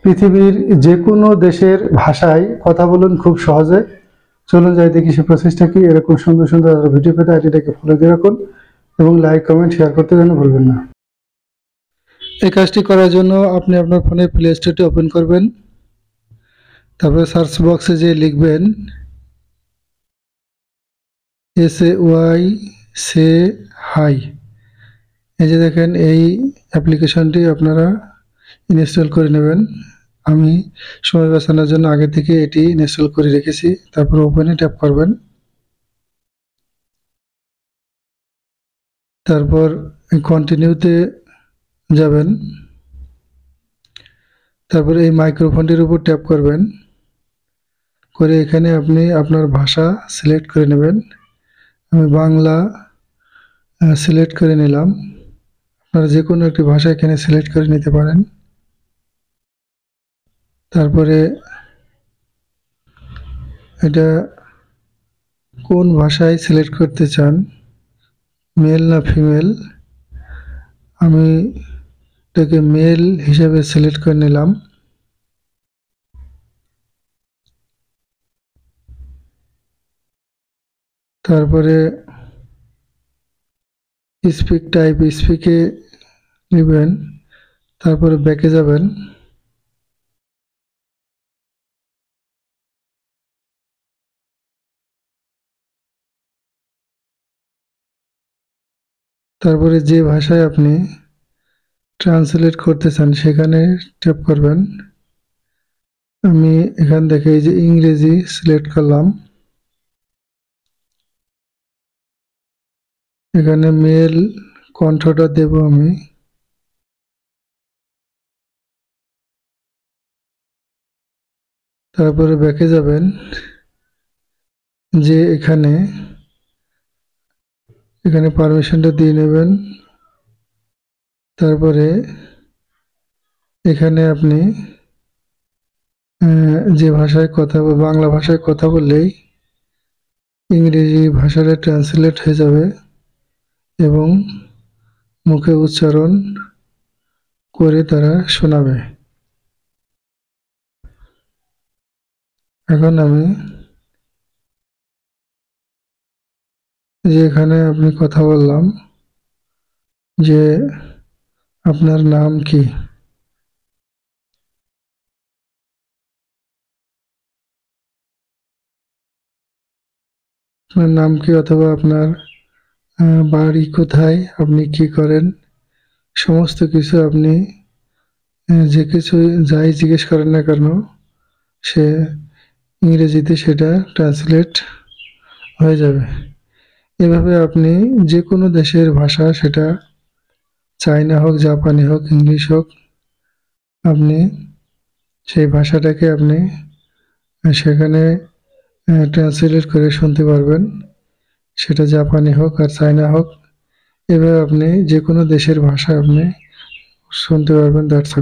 পৃথিবীর যে কোনো দেশের ভাষায় কথা বলুন খুব সহজে। চলুন যাই দেখি সে প্রসেসটা কি। এরকম সুন্দর সুন্দর ভিডিও পেতে আইডিটাকে ফলো দিয়ে রাখুন এবং লাইক কমেন্ট শেয়ার করতে যেন ভুলবেন না। এই কাজটি করার জন্য আপনি আপনার ফোনে প্লে স্টোরটি ওপেন করবেন। তারপরে সার্চ বক্সে যে লিখবেন SAY সে হাই। এই যে দেখেন, এই অ্যাপ্লিকেশনটি আপনারা ইনস্টল করে নেবেন। আমি সময় বাঁচানোর জন্য আগে থেকে এটি ইনস্টল করে রেখেছি। তারপর ওপেনে ট্যাপ করবেন। তারপর কন্টিনিউতে যাবেন। তারপরে এই মাইক্রোফোনটির উপর ট্যাপ করবেন, করে এখানে আপনি আপনার ভাষা সিলেক্ট করে নেবেন। আমি বাংলা সিলেক্ট করে নিলাম। আপনারা যে কোনো একটি ভাষা এখানে সিলেক্ট করে নিতে পারেন। তারপরে এটা কোন ভাষায় সিলেক্ট করতে চান, মেল না ফিমেল। আমি এটাকে মেল হিসেবে সিলেক্ট করে নিলাম। তারপরে স্পিক টাইপ, স্পিকে নেবেন। তারপরে ব্যাকে যাবেন। তারপরে যে ভাষায় আপনি ট্রান্সলেট করতে চান সেখানে ট্যাপ করবেন। আমি এখান থেকে এই যে ইংরেজি সিলেক্ট করলাম। এখানে মেল কণ্ঠটা দেব আমি। তারপরে ব্যাকে যাবেন, যে এখানে পারমিশনটা দিয়ে নেবেন। তারপরে এখানে আপনি যে ভাষায় কথা, বাংলা ভাষায় কথা বললেই ইংরেজি ভাষাটা ট্রান্সলেট হয়ে যাবে এবং মুখে উচ্চারণ করে তারা শোনাবে। এখন আমি যে এখানে আপনি কথা বললাম যে আপনার নাম কি, আপনার নাম কি, অথবা আপনার বাড়ি কোথায়, আপনি কি করেন, সমস্ত কিছু আপনি যে কিছু যাই জিজ্ঞেস করেন না কেন সে ইংরেজিতে সেটা ট্রান্সলেট হয়ে যাবে। এভাবে আপনি যে কোনো দেশের ভাষা, সেটা চাইনা হোক, জাপানি হোক, ইংলিশ হোক, আপনি সেই ভাষাটাকে আপনি সেখানে ট্রান্সলেট করে শুনতে পারবেন, সেটা জাপানি হোক আর চাইনা হোক। এভাবে আপনি যে কোনো দেশের ভাষা আপনি শুনতে পারবেন। দ্যাটস